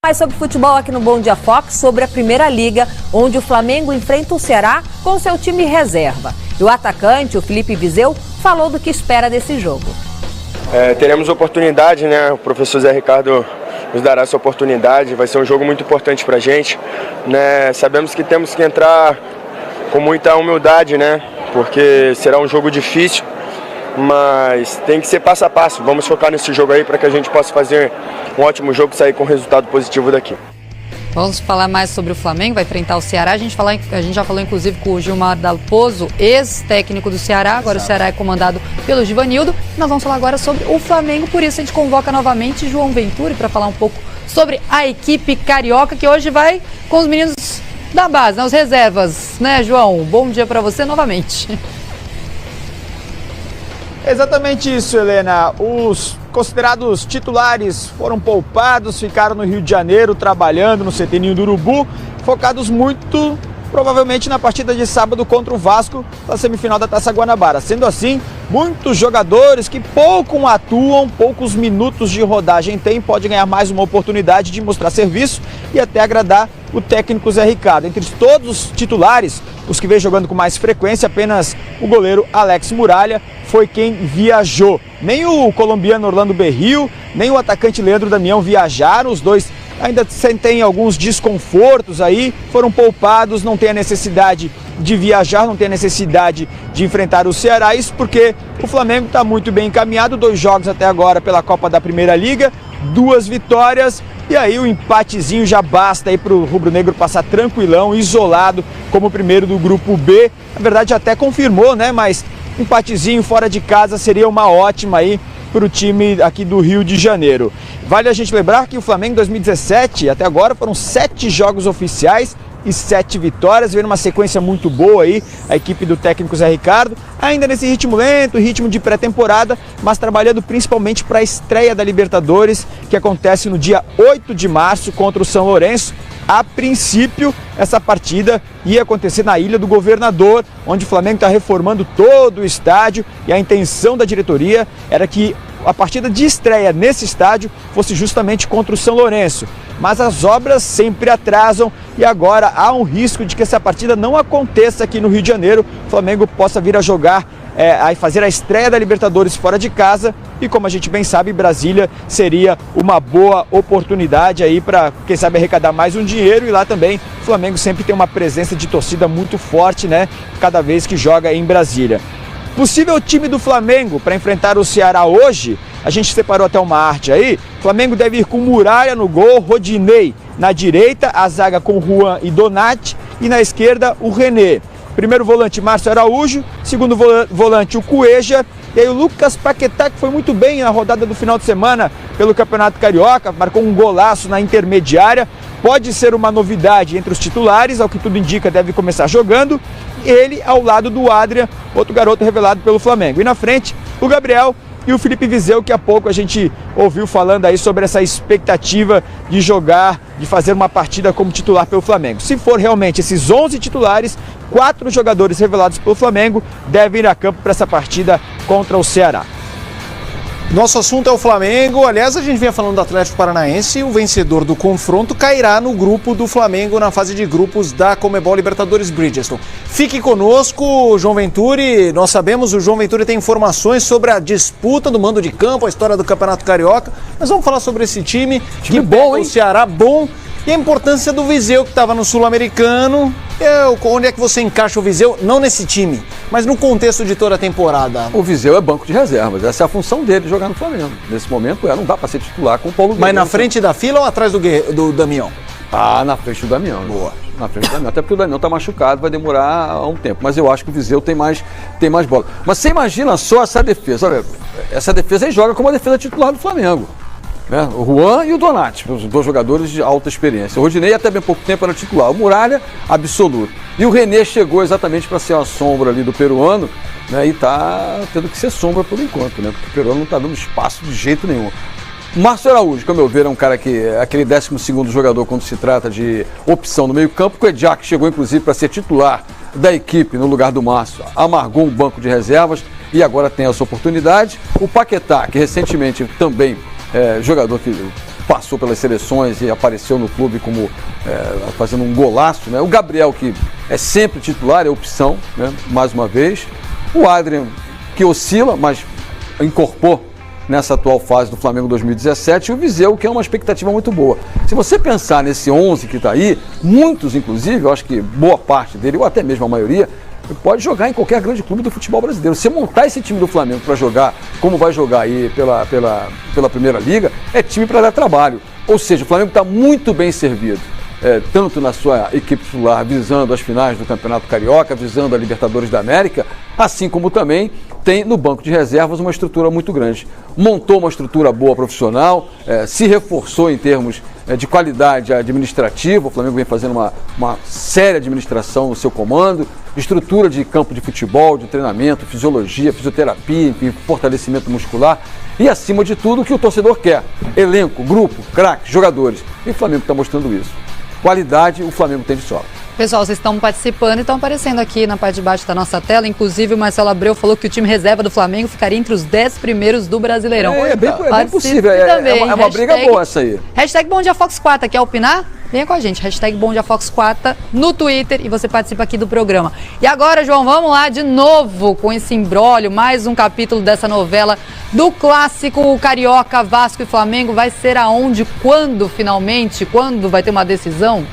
Mais sobre futebol aqui no Bom Dia Fox, sobre a Primeira Liga, onde o Flamengo enfrenta o Ceará com seu time reserva. E o atacante, o Felipe Vizeu, falou do que espera desse jogo. Teremos oportunidade, né? O professor Zé Ricardo nos dará essa oportunidade. Vai ser um jogo muito importante para a gente, né? Sabemos que temos que entrar com muita humildade, né? Porque será um jogo difícil, mas tem que ser passo a passo. Vamos focar nesse jogo aí para que a gente possa fazer um ótimo jogo e sair com um resultado positivo daqui. Vamos falar mais sobre o Flamengo, vai enfrentar o Ceará. A gente já falou inclusive com o Gilmar Dalpozo, ex-técnico do Ceará. Agora o Ceará é comandado pelo Givanildo. Nós vamos falar agora sobre o Flamengo, por isso a gente convoca novamente João Venturi para falar um pouco sobre a equipe carioca, que hoje vai com os meninos da base, né, os reservas, né, João? Bom dia para você novamente. Exatamente isso, Helena. Os considerados titulares foram poupados, ficaram no Rio de Janeiro trabalhando no CT Ninho do Urubu, focados muito provavelmente na partida de sábado contra o Vasco, na semifinal da Taça Guanabara. Sendo assim, muitos jogadores que pouco atuam, poucos minutos de rodagem têm, podem ganhar mais uma oportunidade de mostrar serviço e até agradar o técnico Zé Ricardo. Entre todos os titulares, os que vem jogando com mais frequência, apenas o goleiro Alex Muralha foi quem viajou. Nem o colombiano Orlando Berrio, nem o atacante Leandro Damião viajaram, os dois ainda sentem alguns desconfortos aí, foram poupados, não tem a necessidade de viajar, não tem a necessidade de enfrentar o Ceará, isso porque o Flamengo está muito bem encaminhado, 2 jogos até agora pela Copa da Primeira Liga, 2 vitórias, e aí o empatezinho já basta aí para o rubro-negro passar tranquilão, isolado, como o primeiro do grupo B. Na verdade até confirmou, né, mas empatezinho fora de casa seria uma ótima aí para o time aqui do Rio de Janeiro. Vale a gente lembrar que o Flamengo em 2017, até agora, foram 7 jogos oficiais e 7 vitórias, vendo uma sequência muito boa aí, a equipe do técnico Zé Ricardo, ainda nesse ritmo lento, ritmo de pré-temporada, mas trabalhando principalmente para a estreia da Libertadores, que acontece no dia 8 de março contra o São Lourenço. A princípio, essa partida ia acontecer na Ilha do Governador, onde o Flamengo está reformando todo o estádio, e a intenção da diretoria era que a partida de estreia nesse estádio fosse justamente contra o São Lourenço. Mas as obras sempre atrasam e agora há um risco de que essa partida não aconteça aqui no Rio de Janeiro. O Flamengo possa vir a jogar, a fazer a estreia da Libertadores fora de casa. E como a gente bem sabe, Brasília seria uma boa oportunidade aí para, quem sabe, arrecadar mais um dinheiro. E lá também o Flamengo sempre tem uma presença de torcida muito forte, né? Cada vez que joga em Brasília. Possível time do Flamengo para enfrentar o Ceará hoje, a gente separou até uma arte aí. O Flamengo deve ir com Muralha no gol, Rodinei na direita, a zaga com Juan e Donati, e na esquerda o René. Primeiro volante Márcio Araújo, segundo volante o Cueja, e aí o Lucas Paquetá, que foi muito bem na rodada do final de semana pelo Campeonato Carioca, marcou um golaço na intermediária, pode ser uma novidade entre os titulares, ao que tudo indica deve começar jogando, ele ao lado do Adrian, outro garoto revelado pelo Flamengo. E na frente, o Gabriel e o Felipe Vizeu, que há pouco a gente ouviu falando aí sobre essa expectativa de jogar, de fazer uma partida como titular pelo Flamengo. Se for realmente esses 11 titulares, 4 jogadores revelados pelo Flamengo devem ir a campo para essa partida contra o Ceará. Nosso assunto é o Flamengo. Aliás, a gente vinha falando do Atlético Paranaense e o vencedor do confronto cairá no grupo do Flamengo na fase de grupos da Conmebol Libertadores Bridgestone. Fique conosco, João Venturi. Nós sabemos, o João Venturi tem informações sobre a disputa do mando de campo, a história do Campeonato Carioca. Mas vamos falar sobre esse time que bom, hein? O Ceará bom. E a importância do Vizeu, que estava no Sul-Americano. Onde é que você encaixa o Vizeu? Não nesse time, mas no contexto de toda a temporada. O Vizeu é banco de reservas. Essa é a função dele, jogar no Flamengo. Nesse momento, não dá para ser titular com o Paulo Guerreiro. Mas na frente da fila ou atrás do Damião? Ah, na frente do Damião. Boa. Na frente do Damião. Até porque o Damião está machucado, vai demorar um tempo. Mas eu acho que o Vizeu tem mais bola. Mas você imagina só essa defesa. Olha, essa defesa aí joga como a defesa titular do Flamengo. Né? O Juan e o Donati, os 2 jogadores de alta experiência. O Rodinei até bem pouco tempo era titular. O Muralha, absoluto. E o René chegou exatamente para ser uma sombra ali do peruano, né? E está tendo que ser sombra por enquanto, né? Porque o peruano não está dando espaço de jeito nenhum. O Márcio Araújo, como eu ver, é um cara que é aquele 12º jogador quando se trata de opção no meio campo. O Edjac chegou inclusive para ser titular da equipe no lugar do Márcio, amargou um banco de reservas e agora tem essa oportunidade. O Paquetá, que recentemente também jogador que passou pelas seleções e apareceu no clube como fazendo um golaço, né? O Gabriel, que é sempre titular, é opção, né? Mais uma vez. O Adrian, que oscila, mas incorporou nessa atual fase do Flamengo 2017, e o Viseu, que é uma expectativa muito boa. Se você pensar nesse 11 que está aí, muitos, inclusive, eu acho que boa parte dele, ou até mesmo a maioria, pode jogar em qualquer grande clube do futebol brasileiro. Se montar esse time do Flamengo para jogar como vai jogar aí pela Primeira Liga, é time para dar trabalho. Ou seja, o Flamengo está muito bem servido. Tanto na sua equipe titular, visando as finais do Campeonato Carioca, visando a Libertadores da América, assim como também tem no banco de reservas uma estrutura muito grande. Montou uma estrutura boa profissional, se reforçou em termos de qualidade administrativa. O Flamengo vem fazendo uma séria administração no seu comando, estrutura de campo de futebol, de treinamento, fisiologia, fisioterapia, enfim, fortalecimento muscular. E, acima de tudo, o que o torcedor quer: elenco, grupo, craques, jogadores. E o Flamengo está mostrando isso. Qualidade, o Flamengo tem de sobra. Pessoal, vocês estão participando e estão aparecendo aqui na parte de baixo da nossa tela. Inclusive, o Marcelo Abreu falou que o time reserva do Flamengo ficaria entre os 10 primeiros do Brasileirão. É bem possível, é uma briga boa essa aí. Hashtag Bom Dia Fox 4, quer opinar? Venha com a gente, hashtag Bom Dia Fox 4 no Twitter, e você participa aqui do programa. E agora, João, vamos lá de novo com esse imbróglio, mais um capítulo dessa novela do clássico Carioca, Vasco e Flamengo. Vai ser aonde, quando, finalmente? Quando vai ter uma decisão?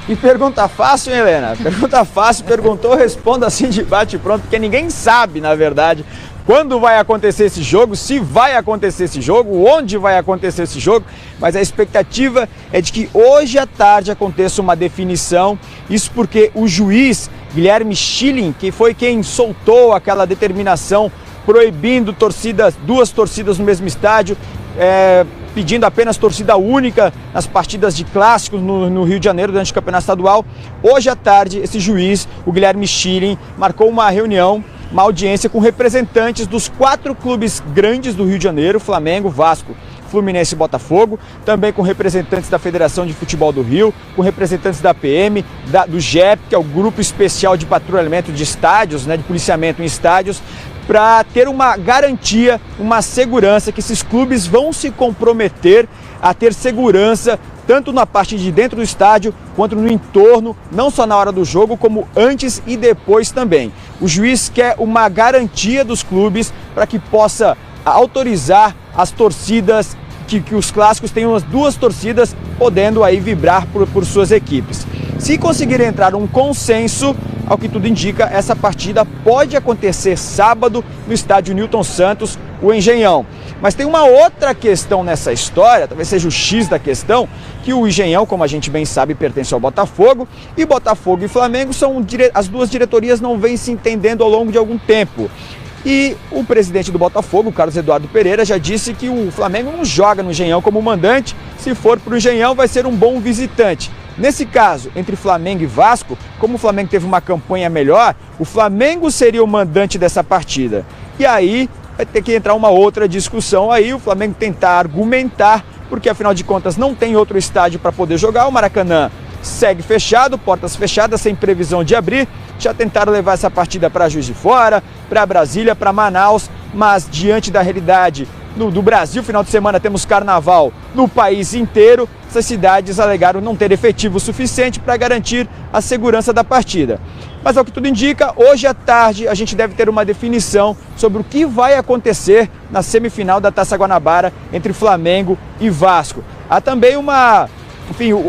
E pergunta fácil, hein, Helena? Pergunta fácil, perguntou, responda assim de bate pronto, porque ninguém sabe, na verdade, quando vai acontecer esse jogo, se vai acontecer esse jogo, onde vai acontecer esse jogo, mas a expectativa é de que hoje à tarde aconteça uma definição. Isso porque o juiz Guilherme Schilling, que foi quem soltou aquela determinação proibindo duas torcidas no mesmo estádio, pedindo apenas torcida única nas partidas de clássicos no Rio de Janeiro durante o Campeonato Estadual. Hoje à tarde, esse juiz, o Guilherme Schilling, marcou uma reunião, uma audiência com representantes dos 4 clubes grandes do Rio de Janeiro: Flamengo, Vasco, Fluminense e Botafogo, também com representantes da Federação de Futebol do Rio, com representantes da PM, do GEP, que é o Grupo Especial de Patrulhamento de Estádios, de policiamento em estádios, para ter uma garantia, uma segurança, que esses clubes vão se comprometer a ter segurança tanto na parte de dentro do estádio quanto no entorno, não só na hora do jogo, como antes e depois também. O juiz quer uma garantia dos clubes para que possa autorizar as torcidas, que os clássicos tenham as 2 torcidas podendo aí vibrar por suas equipes. Se conseguir entrar um consenso, ao que tudo indica, essa partida pode acontecer sábado no estádio Newton Santos, o Engenhão. Mas tem uma outra questão nessa história, talvez seja o X da questão, que o Engenhão, como a gente bem sabe, pertence ao Botafogo, e Botafogo e Flamengo as 2 diretorias não vêm se entendendo ao longo de algum tempo. E o presidente do Botafogo, Carlos Eduardo Pereira, já disse que o Flamengo não joga no Engenhão como mandante. Se for para o Engenhão, vai ser um bom visitante. Nesse caso, entre Flamengo e Vasco, como o Flamengo teve uma campanha melhor, o Flamengo seria o mandante dessa partida. E aí vai ter que entrar uma outra discussão aí, o Flamengo tentar argumentar, porque afinal de contas não tem outro estádio para poder jogar. O Maracanã segue fechado, portas fechadas, sem previsão de abrir. Já tentaram levar essa partida para Juiz de Fora, para Brasília, para Manaus, mas diante da realidade do Brasil, final de semana temos carnaval no país inteiro, essas cidades alegaram não ter efetivo suficiente para garantir a segurança da partida. Mas ao que tudo indica, hoje à tarde a gente deve ter uma definição sobre o que vai acontecer na semifinal da Taça Guanabara entre Flamengo e Vasco. Há também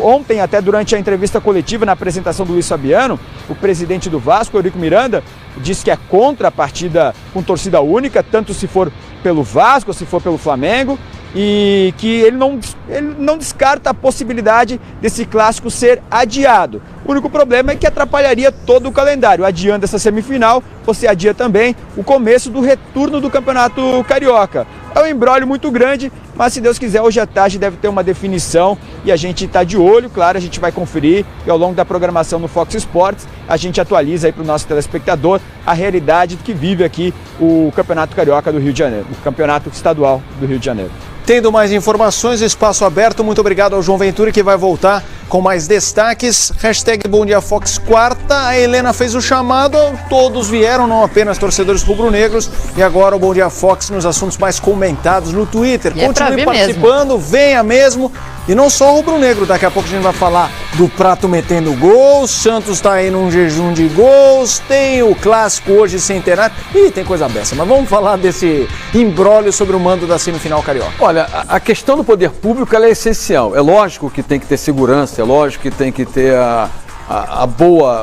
ontem, até durante a entrevista coletiva, na apresentação do Luiz Fabiano, o presidente do Vasco, Eurico Miranda, disse que é contra a partida com torcida única, tanto se for pelo Vasco ou se for pelo Flamengo, e que ele não descarta a possibilidade desse clássico ser adiado. O único problema é que atrapalharia todo o calendário. Adiando essa semifinal, você adia também o começo do retorno do Campeonato Carioca. É um imbróglio muito grande, mas se Deus quiser, hoje à tarde deve ter uma definição e a gente está de olho, claro, a gente vai conferir e ao longo da programação no Fox Sports a gente atualiza aí para o nosso telespectador a realidade que vive aqui o Campeonato Carioca do Rio de Janeiro, o Campeonato Estadual do Rio de Janeiro. Tendo mais informações, espaço aberto. Muito obrigado ao João Ventura, que vai voltar com mais destaques. hashtag Bom Dia Fox quarta, a Helena fez o chamado, todos vieram, não apenas torcedores rubro-negros, e agora o Bom Dia Fox nos assuntos mais comentados no Twitter. E continue participando, venha mesmo, e não só o rubro-negro, daqui a pouco a gente vai falar do Prato metendo gols, Santos está aí num jejum de gols, tem o clássico hoje centenário, e tem coisa beça, mas vamos falar desse imbróglio sobre o mando da semifinal carioca. Olha, a questão do poder público ela é essencial. É lógico que tem que ter segurança, é lógico que tem que ter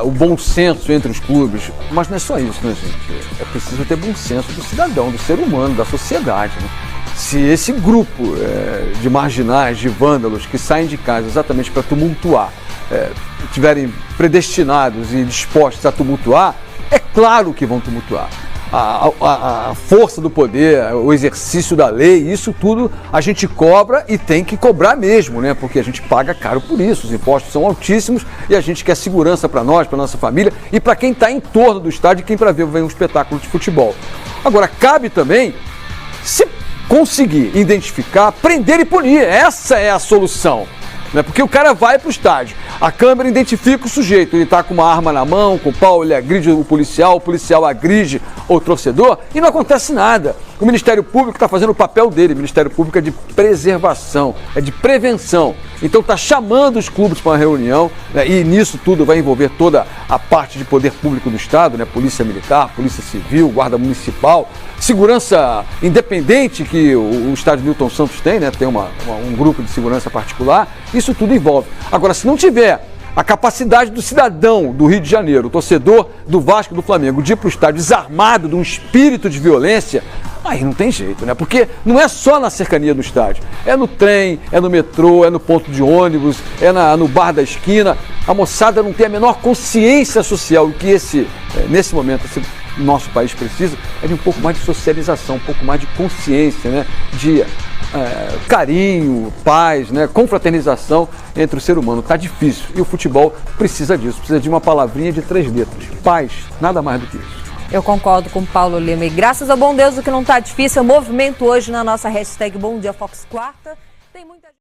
o bom senso entre os clubes, mas não é só isso, né, gente? É preciso ter bom senso do cidadão, do ser humano, da sociedade, né? Se esse grupo de marginais, de vândalos que saem de casa exatamente para tumultuar, estiverem predestinados e dispostos a tumultuar, é claro que vão tumultuar. A força do poder, o exercício da lei, isso tudo a gente cobra e tem que cobrar mesmo, né? Porque a gente paga caro por isso, os impostos são altíssimos e a gente quer segurança para nós, para nossa família e para quem está em torno do estádio e quem para ver um espetáculo de futebol. Agora, cabe também, se conseguir identificar, prender e punir, essa é a solução. Porque o cara vai para o estádio, a câmera identifica o sujeito, ele está com uma arma na mão, com o pau, ele agride o policial agride o torcedor e não acontece nada. O Ministério Público está fazendo o papel dele, o Ministério Público é de preservação, é de prevenção. Então está chamando os clubes para uma reunião, né, e nisso tudo vai envolver toda a parte de poder público do Estado, né, Polícia Militar, Polícia Civil, Guarda Municipal, segurança independente que o estádio Newton Santos tem, né, tem um grupo de segurança particular, isso tudo envolve. Agora, se não tiver a capacidade do cidadão do Rio de Janeiro, o torcedor do Vasco e do Flamengo, de ir para o estádio desarmado de um espírito de violência, aí não tem jeito, né? Porque não é só na cercania do estádio, é no trem, é no metrô, é no ponto de ônibus, é no bar da esquina. A moçada não tem a menor consciência social, que nesse momento, nosso país precisa é de um pouco mais de socialização, um pouco mais de consciência, né? De carinho, paz, né? Confraternização entre o ser humano. Está difícil e o futebol precisa disso, precisa de uma palavrinha de 3 letras. Paz, nada mais do que isso. Eu concordo com o Paulo Lima e graças ao bom Deus o que não está difícil é o movimento hoje na nossa hashtag Bom Dia Fox quarta. Tem muita